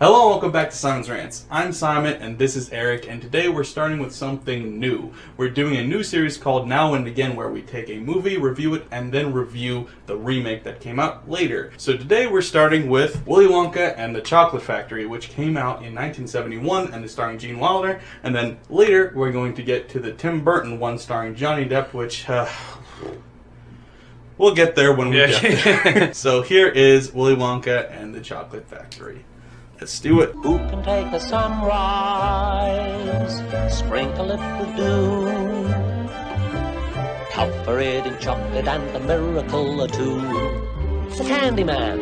Hello and welcome back to Simon's Rants. I'm Simon and this is Eric, and today we're starting with something new. We're doing a new series called Now and Again, where we take a movie, review it, and then review the remake that came out later. So today we're starting with Willy Wonka and the Chocolate Factory, which came out in 1971 and is starring Gene Wilder, and then later we're going to get to the Tim Burton one starring Johnny Depp, which we'll get there when we get there. So here is Willy Wonka and the Chocolate Factory. Let's do it. Who can take a sunrise, sprinkle it with dew, cover it in chocolate and a miracle or two? It's the Candyman.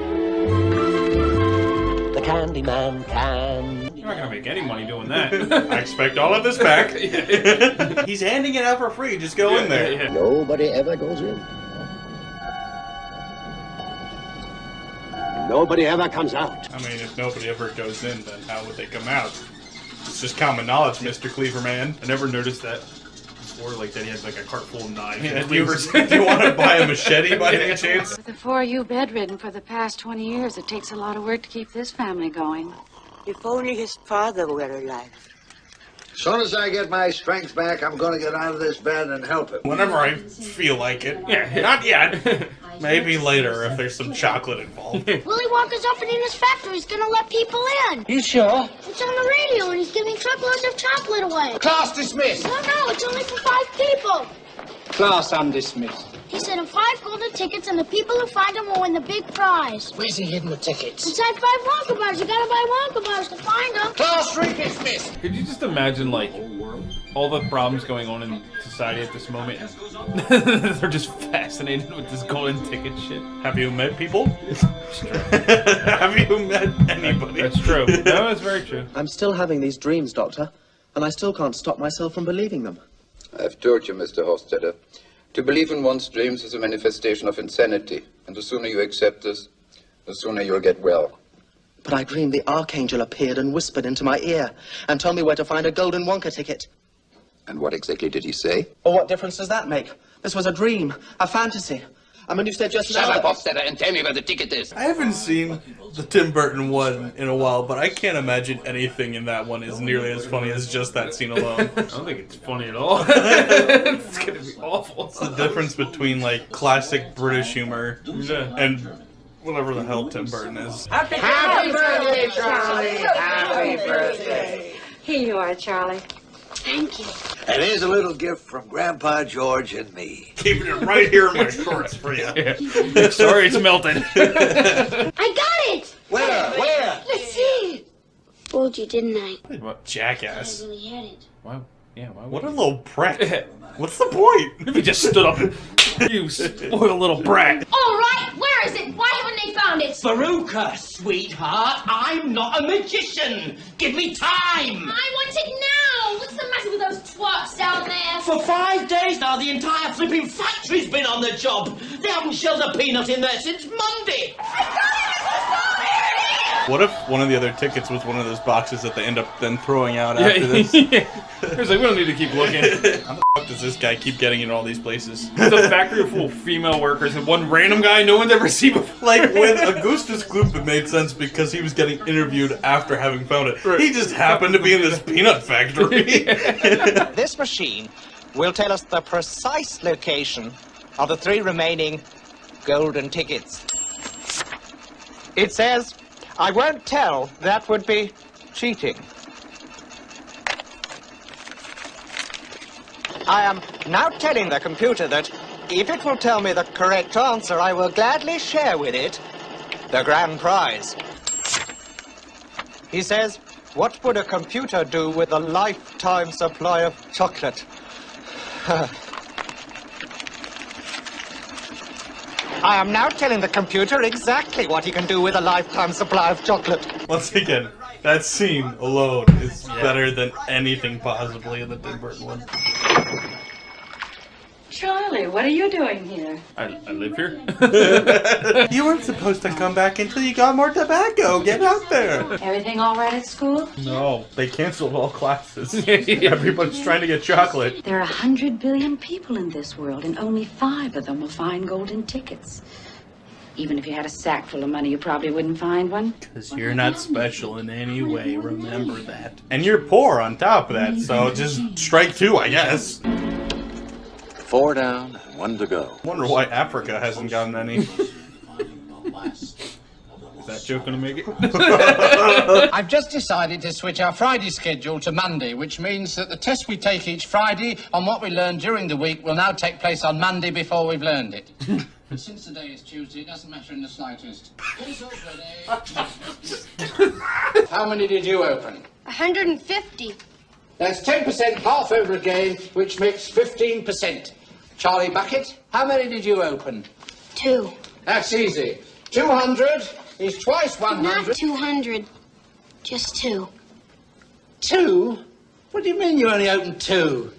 The Candyman can. You're not gonna make any money doing that. I expect all of this back. He's handing it out for free. Just go in there. Yeah. Nobody ever goes in. Nobody ever comes out. I mean, if nobody ever goes in, then how would they come out? It's just common knowledge, Mr. Cleaverman. I never noticed that before, like that he had like a cart full of knives Yeah, and do cleavers. you want to buy a machete by any chance? With the four of you bedridden for the past 20 years, it takes a lot of work to keep this family going. If only his father were alive. As soon as I get my strength back, I'm going to get out of this bed and help him. Whenever I feel like it. Yeah. Not yet. Maybe later if there's some chocolate involved. Willy Wonka's opening his factory. He's gonna let people in. You sure? It's on the radio and he's giving truckloads of chocolate away. Class dismissed. No, it's only for 5 people. Class, I'm dismissed. He said in 5 golden tickets, and the people who find them will win the big prize. Where's he hidden the tickets? Inside 5 Wonka bars. You gotta buy Wonka bars to find them. Class 3 dismissed. Could you just imagine like all the problems going on in society at this moment? They're just fascinated with this golden ticket shit. Have you met people? Have you met anybody? That's true. No, that's very true. I'm still having these dreams, Doctor, and I still can't stop myself from believing them. I've told you, Mr. Hofstadter, to believe in one's dreams is a manifestation of insanity, and the sooner you accept this, the sooner you'll get well. But I dreamed the Archangel appeared and whispered into my ear and told me where to find a golden Wonka ticket. And what exactly did he say? Well, what difference does that make? This was a dream, a fantasy. I mean, you said just now... Shut up, Hofstadter, and tell me where the ticket is. I haven't seen the Tim Burton one in a while, but I can't imagine anything in that one is nearly as funny as just that scene alone. I don't think it's funny at all. It's gonna be awful. It's the difference between, like, classic British humor and whatever the hell Tim Burton is. Happy birthday, Charlie. Happy birthday. Here you are, Charlie. Thank you. And here's a little gift from Grandpa George and me. Keeping it right here in my shorts for you. Yeah. Sorry, it's melted. I got it. Where? Let's see. Told you, didn't I? What? Jackass. I really had it. Why? Yeah. Why? What a little prick. What's the point? If he just stood up and you spoiled little brat. All right, where is it? Why haven't they found it? Veruca, sweetheart, I'm not a magician. Give me time. I want it now. What's the matter with those twats down there? For 5 days now, the entire flipping factory's been on the job. They haven't shelled a peanut in there since Monday. What if one of the other tickets was one of those boxes that they end up then throwing out after this? It's like, we don't need to keep looking. How the fuck does this guy keep getting in all these places? It's a factory full of female workers and one random guy no one's ever seen before. Like, with Augustus Gloop, it made sense because he was getting interviewed after having found it. Right. He just happened to be in this peanut factory. This machine will tell us the precise location of the 3 remaining golden tickets. It says, I won't tell, that would be cheating. I am now telling the computer that if it will tell me the correct answer, I will gladly share with it the grand prize. He says, what would a computer do with a lifetime supply of chocolate? I am now telling the computer exactly what he can do with a lifetime supply of chocolate. Once again, that scene alone is better than anything possibly in the Tim Burton one. Charlie, what are you doing here? I live here. You weren't supposed to come back until you got more tobacco. Get out there. Everything all right at school? No, they canceled all classes. Everybody's trying to get chocolate. There are 100 billion people in this world, and only 5 of them will find golden tickets. Even if you had a sack full of money, you probably wouldn't find one. Because you're not special in any way, remember that. And you're poor on top of that, so just strike two, I guess. 4 down and 1 to go. Wonder why Africa hasn't gotten any. Is that joke gonna make it? I've just decided to switch our Friday schedule to Monday, which means that the test we take each Friday on what we learned during the week will now take place on Monday before we've learned it. But since today is Tuesday, it doesn't matter in the slightest. How many did you open? 150. That's 10% half over again, which makes 15%. Charlie Bucket, how many did you open? 2. That's easy. 200 is twice 100. Not 200. Just 2. 2? What do you mean you only opened 2?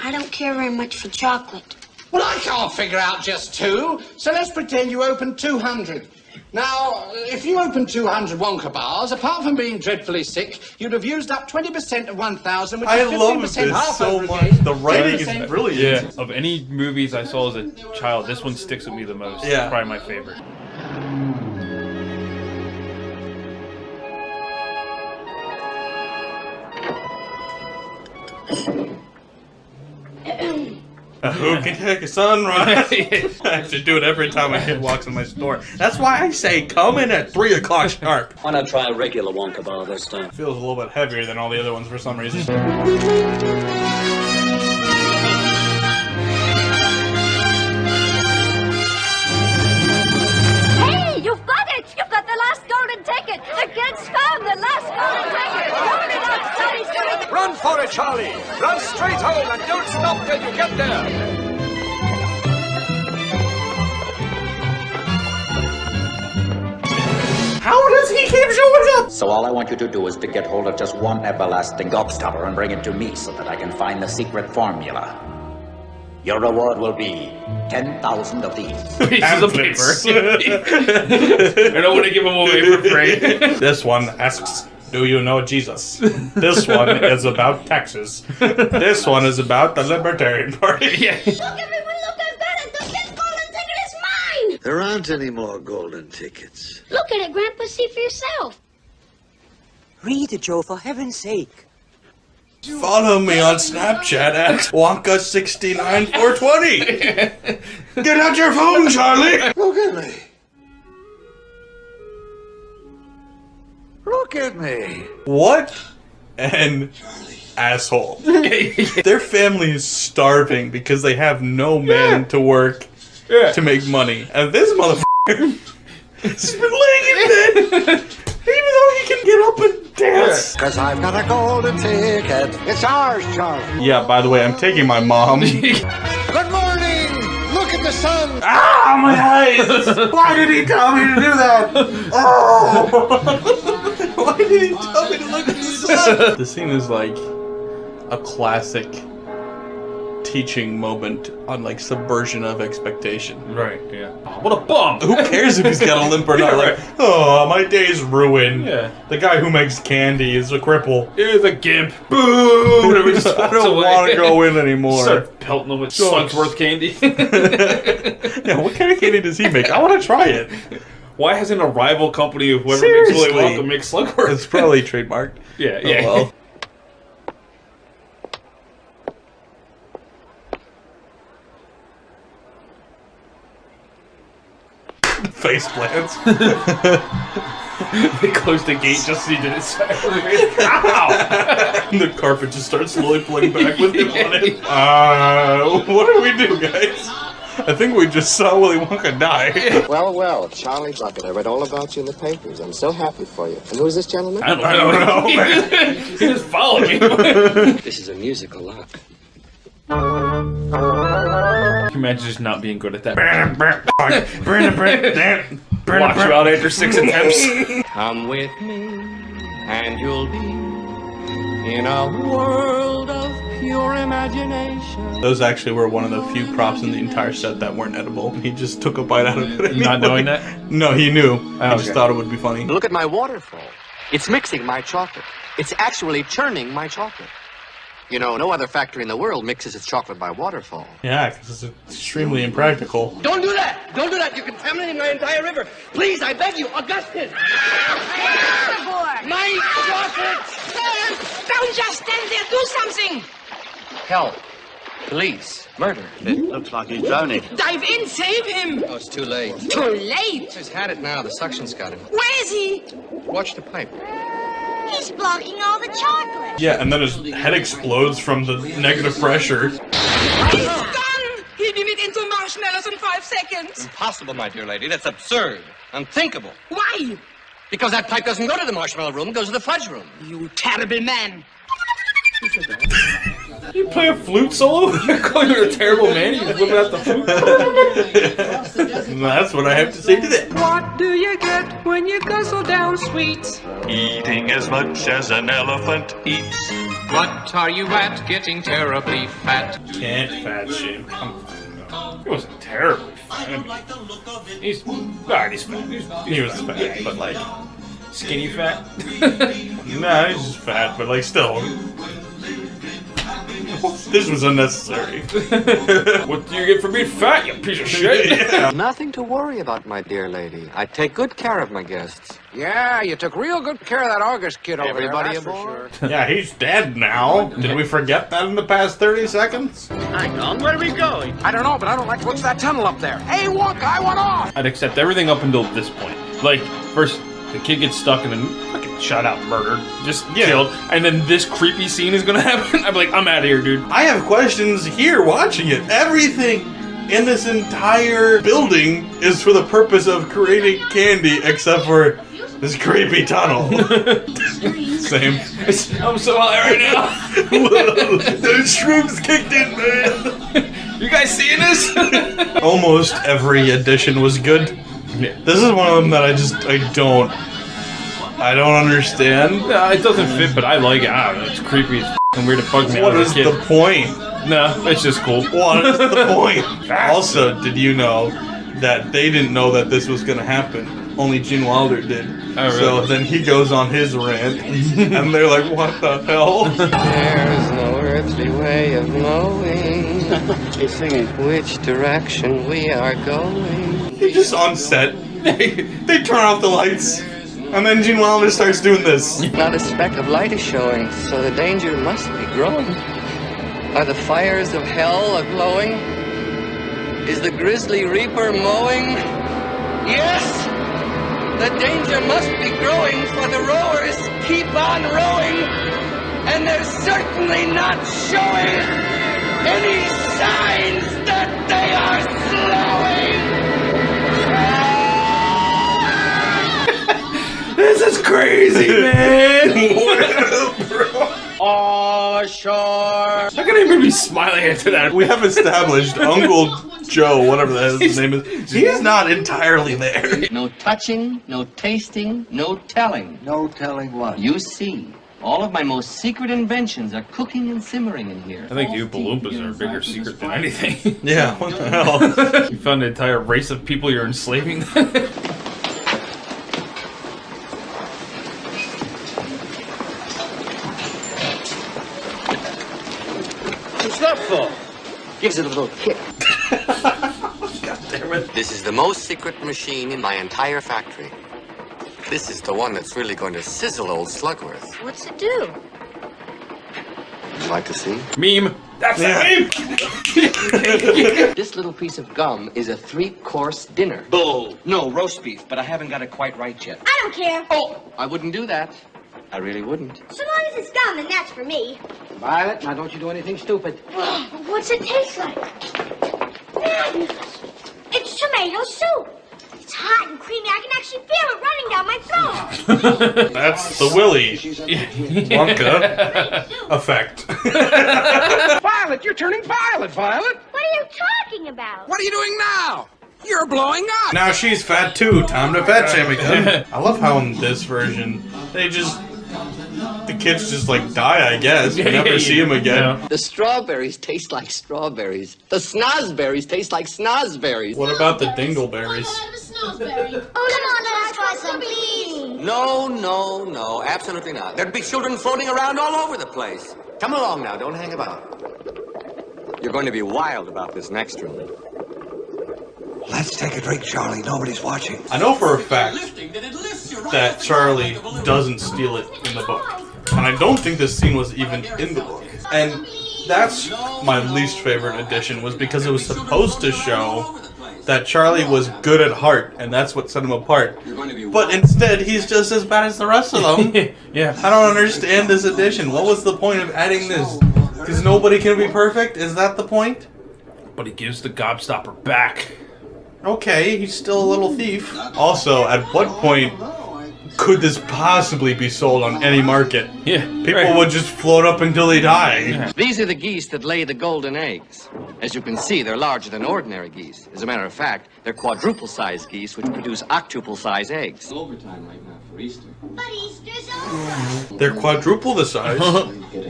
I don't care very much for chocolate. Well, I can't figure out just 2, so let's pretend you opened 200. Now, if you opened 200 Wonka bars, apart from being dreadfully sick, you'd have used up 20% of 1,000, which I is 15% love this half so over much. again. The writing is 10%. brilliant. Yeah. Of any movies I saw as a child, this one sticks with me the most. Yeah. Probably my favorite. Who can take a sunrise? I have to do it every time a kid walks in my store. That's why I say come in at 3 o'clock sharp. Why not try a regular Wonka bar this time? Feels a little bit heavier than all the other ones for some reason. Hey, you've got it! You've got the last golden ticket! The kids found the last golden ticket! Hold it up, Sonny! Run for it, Charlie! Run straight home and don't stop till you get there! How does he keep showing up? So all I want you to do is to get hold of just one everlasting gobstopper and bring it to me so that I can find the secret formula. Your reward will be 10,000 of these. Pieces of paper. I don't want to give them away for free. This one asks, do you know Jesus? This one is about taxes. This one is about the Libertarian Party. Yeah. Look, everyone, look, I've got it! The kid's golden ticket is mine! There aren't any more golden tickets. Look at it, Grandpa, see for yourself. Read it, Joe, for heaven's sake. Follow me on Snapchat at Wonka69420. Get out your phone, Charlie. Look at me. Look at me. What an asshole. Their family is starving because they have no men to work to make money. And this motherfucker has been laying in bed even though he can get up and dance. Because I've got a golden ticket. It's ours, Charlie. Yeah, by the way, I'm taking my mom. Good morning. Look at the sun. Ah, my eyes! Why did he tell me to do that? Oh! Why did he tell me to look at the sun? The scene is like a classic teaching moment on like subversion of expectation. Right, yeah. Oh, what a bum! Who cares if he's got a limp or not? Like, oh, my day's ruined. Yeah. The guy who makes candy is a cripple. Here's a gimp. Boo! Whatever, just I don't want to go in anymore. Start pelting them with Slugsworth candy. Yeah, what kind of candy does he make? I want to try it. Why hasn't a rival company of whoever Seriously. makes Willy Wonka make Slugworth? It's probably trademarked. Yeah, Oh, yeah. well. Face plants. They closed the gate just so he didn't say Ow! The carpet just starts slowly pulling back with him on it. What do we do, guys? I think we just saw Willy Wonka die. Well, well, Charlie Bucket, I read all about you in the papers. I'm so happy for you. And who is this gentleman? I don't know, man. He just followed me. This is a musical lark. Can you imagine just not being good at that? Watch you out after 6 attempts. Come with me, and you'll be in a world of pure imagination. Those actually were one of the few props in the entire set that weren't edible. He just took a bite out of it. Anyway. Not knowing that? No, he knew. He okay. just thought it would be funny. Look at my waterfall. It's mixing my chocolate. It's actually churning my chocolate. You know, no other factory in the world mixes its chocolate by waterfall. Yeah, because it's extremely impractical. Don't do that! Don't do that! You're contaminating my entire river! Please, I beg you, Augustus! My chocolate! Don't just stand there, do something! Help. Police. Murder. It looks like he's drowning. Dive in, save him! Oh, it's too late. Too late! He's had it now. The suction's got him. Where is he? Watch the pipe. He's blocking all the chocolate. Yeah, and then his head explodes from the negative pressure. He's gone! He'll be made into marshmallows in 5 seconds. Impossible, my dear lady. That's absurd. Unthinkable. Why? Because that pipe doesn't go to the marshmallow room, it goes to the fudge room. You terrible man. You play a flute solo? You're calling me a terrible man? You're whipping out the flute? That's what I have to say to that. What do you get when you guzzle down sweets? Eating as much as an elephant eats. What are you at? Getting terribly fat. Can't fat shame. Come on. He wasn't terribly fat. I mean, he's fat. He was fat, but like... Skinny fat? Nah, he's just fat, but like still... This was unnecessary. What do you get for being fat, you piece of shit? Yeah. Nothing to worry about, my dear lady. I take good care of my guests. Yeah, you took real good care of that August kid over Everybody there. aboard? Yeah, he's dead now. Did we forget that in the past 30 seconds? Hang on, where are we going? I don't know, but I don't like what's that tunnel up there. Hey, Wonka, I want off! I'd accept everything up until this point. Like, first, the kid gets stuck and then fucking shot out, murdered, just killed, and then this creepy scene is gonna happen. I'm like, I'm out of here, dude. I have questions here watching it. Everything in this entire building is for the purpose of creating candy except for this creepy tunnel. Same. I'm so high right now. The shrooms kicked in, man. You guys seeing this? Almost every edition was good. Yeah. This is one of them that I don't understand. It doesn't fit, but I like it. I don't know, it's creepy. It's f***ing weird. It bugs me. What is the point? No, it's just cool. What is the point? Also, did you know that they didn't know that this was going to happen? Only Gene Wilder did. Oh, really? So then he goes on his rant, and they're like, what the hell? There's no earthly way of knowing which direction we are going. He just on set, they turn off the lights, and then Gene Wilder starts doing this. Not a speck of light is showing, so the danger must be growing. Are the fires of hell a-glowing? Is the grisly reaper mowing? Yes! The danger must be growing, for the rowers keep on rowing, and they're certainly not showing any signs that they are slowing. This is crazy, man. What, bro? Oh, sure. How can anybody be smiling after that? We have established Uncle Joe, whatever the hell his name is, he is not entirely there. No touching, no tasting, no telling. No telling what? You see, all of my most secret inventions are cooking and simmering in here. I think the Oompa Loompas are a bigger secret than anything. Yeah, what the hell? You found an entire race of people you're enslaving? What's that for? Gives it a little kick. God damn it. This is the most secret machine in my entire factory. This is the one that's really going to sizzle old Slugworth. What's it do? Would you like to see? Meme. That's the meme. This little piece of gum is a 3-course dinner. Bull. No, roast beef, but I haven't got it quite right yet. I don't care. Oh, I wouldn't do that. I really wouldn't. So long as it's gum, then that's for me. Violet, now don't you do anything stupid. What's it taste like? Madness. It's tomato soup. It's hot and creamy. I can actually feel it running down my throat. That's the Willy Wonka effect. Violet, you're turning violet, Violet. What are you talking about? What are you doing now? You're blowing up. Now she's fat too. Time to fat shame again. I love how in this version, the kids just like die, I guess. We never see them again. The strawberries taste like strawberries. The snozberries taste like snozberries. What about the dingleberries? Oh, come on, let's try some, please. No, absolutely not. There'd be children floating around all over the place. Come along now, don't hang about. You're going to be wild about this next room. Let's take a drink, Charlie. Nobody's watching. I know for a fact that Charlie doesn't steal it in the book. And I don't think this scene was even in the book. And that's my least favorite addition, was because it was supposed to show that Charlie was good at heart, and that's what set him apart. But instead, he's just as bad as the rest of them. Yeah. I don't understand this addition. What was the point of adding this? Because nobody can be perfect? Is that the point? But he gives the gobstopper back. Okay, he's still a little thief. Also, at what point could this possibly be sold on any market? Yeah, people would just float up until they die. Yeah. These are the geese that lay the golden eggs. As you can see, they're larger than ordinary geese. As a matter of fact, they're quadruple-sized geese which produce octuple-sized eggs. Overtime right now for Easter. But Easter's over. They're quadruple the size,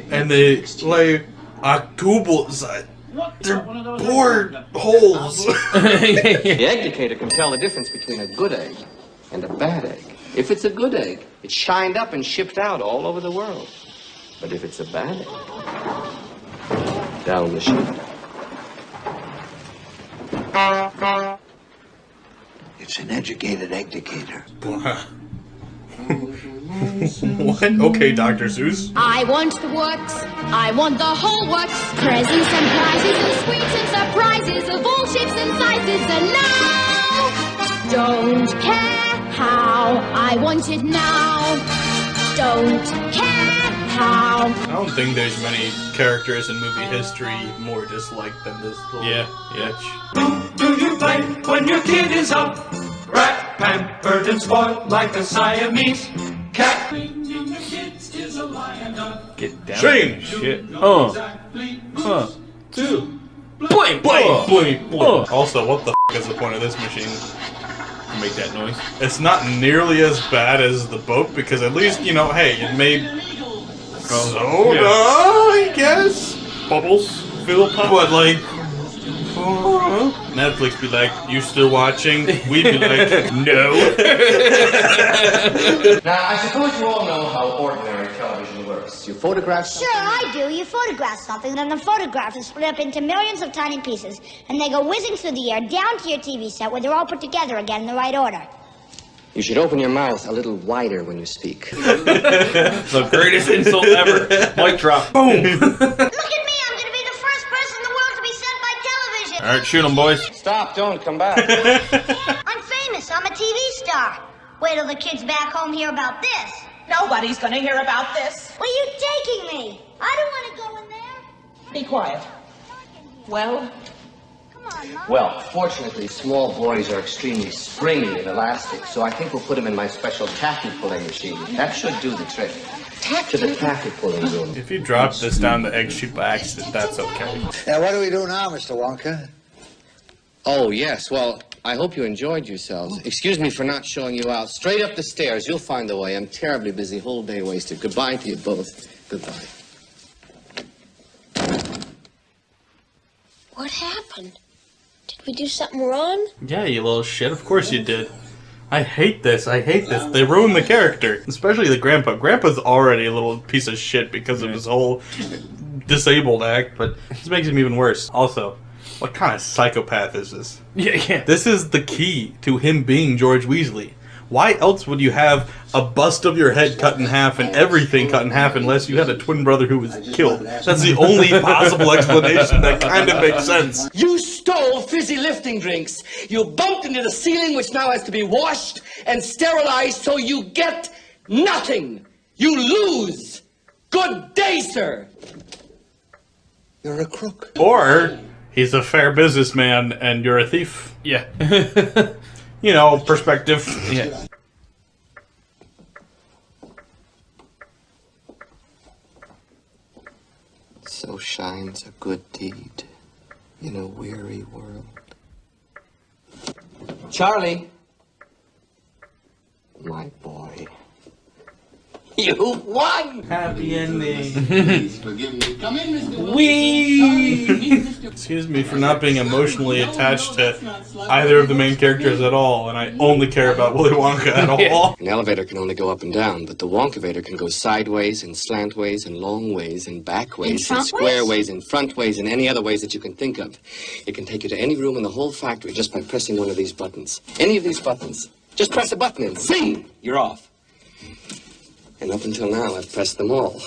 and they lay octuple size. They're bored holes. The egg indicator can tell the difference between a good egg and a bad egg. If it's a good egg, it's shined up and shipped out all over the world. But if it's a bad egg, down the chute. It's an educated egg indicator. What? Okay, Dr. Seuss. I want the works. I want the whole works. Presents and prizes and sweets and surprises of all shapes and sizes. And now, don't care how. I want it now. Don't care how. I don't think there's many characters in movie history more disliked than this little bitch. Who do you play when your kid is up? Rat, pampered and spoiled like a Siamese cat. Get down. Shane! Shit. Two. Blink, blink, blink, blink. Also, what the f is the point of this machine? Make that noise. It's not nearly as bad as the boat, because at least, you know, hey, it made soda, I guess? Bubbles. Fill pop. But, like, Netflix be like, you still watching? We'd be like, no. Now, I suppose you all know how ordinary television works. You photograph something. Sure, I do. You photograph something, then the photograph is split up into millions of tiny pieces, and they go whizzing through the air down to your TV set where they're all put together again in the right order. You should open your mouth a little wider when you speak. The greatest insult ever. Mic drop. Boom. Look at me. I'm going to be the first person in the world to be sent by television. All right, shoot 'em, boys. Stop, don't come back. I'm famous. I'm a TV star. Wait till the kids back home hear about this. Nobody's gonna hear about this. Where are you taking me? I don't want to go in there. Be quiet. Well? Come on, Mom. Well, fortunately, small boys are extremely springy and elastic, so I think we'll put them in my special taffy pulling machine. That should do the trick. To the taffy pulling room. If you drop this down the egg chute by accident, that's okay. Now, what do we do now, Mr. Wonka? Oh, yes. Well, I hope you enjoyed yourselves. Excuse me for not showing you out. Straight up the stairs. You'll find the way. I'm terribly busy. Whole day wasted. Goodbye to you both. Goodbye. What happened? Did we do something wrong? Yeah, you little shit. Of course you did. I hate this. I hate this. They ruined the character. Especially the grandpa. Grandpa's already a little piece of shit because of his whole disabled act, but this makes him even worse. Also, what kind of psychopath is this? Yeah. This is the key to him being George Weasley. Why else would you have a bust of your head cut in half and everything cut in half unless you had a twin brother who was killed? That's the only possible explanation that kind of makes sense. You stole fizzy lifting drinks. You bumped into the ceiling, which now has to be washed and sterilized, so you get nothing. You lose. Good day, sir. You're a crook. Or he's a fair businessman and you're a thief. Yeah. You know, perspective. Yeah. So shines a good deed in a weary world. Charlie. My boy. You won! Happy ending. Forgive me. Come in, Mr. Wee! Excuse me for not being emotionally attached to either of the main characters at all, and I only care about Willy Wonka at all. An elevator can only go up and down, but the Wonkavator can go sideways and slantways and long ways and back ways and square ways and front ways and any other ways that you can think of. It can take you to any room in the whole factory just by pressing one of these buttons. Any of these buttons. Just press a button and zing! You're off. And up until now, I've pressed them all.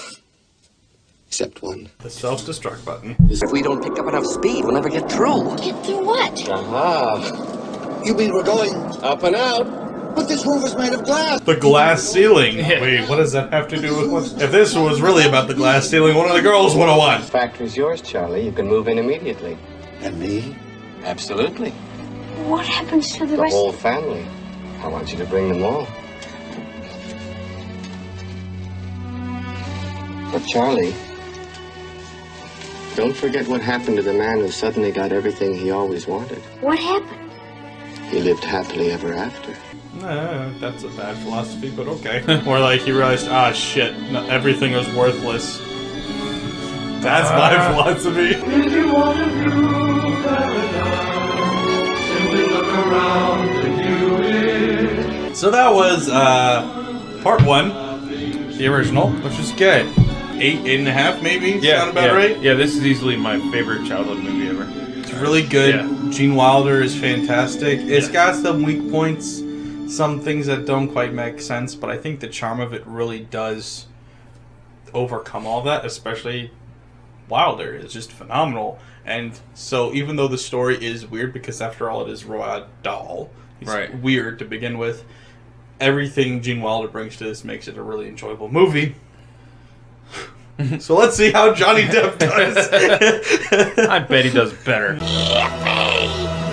Except one. The self-destruct button. If we don't pick up enough speed, we'll never get through. Get through what? Aha. You mean we're going? Up and out. But this roof is made of glass. The glass ceiling. Wait, what does that have to do with what? If this was really about the glass ceiling, one of the girls would have won. The factory's yours, Charlie. You can move in immediately. And me? Absolutely. What happens to the The rest? whole family. I want you to bring them all. But Charlie, don't forget what happened to the man who suddenly got everything he always wanted. What happened? He lived happily ever after. That's a bad philosophy, but okay. Or like he realized, shit, no, everything was worthless. That's my philosophy. If you want a new paradise, simply look around and you it. So that was part 1, the original, which is good. 8.5 maybe? Sound about right? Yeah, this is easily my favorite childhood movie ever. It's really good. Yeah. Gene Wilder is fantastic. It's got some weak points, some things that don't quite make sense, but I think the charm of it really does overcome all that, especially Wilder is just phenomenal. And so even though the story is weird, because after all it is Roald Dahl, he's weird to begin with, everything Gene Wilder brings to this makes it a really enjoyable movie. So let's see how Johnny Depp does. I bet he does better. Yippee!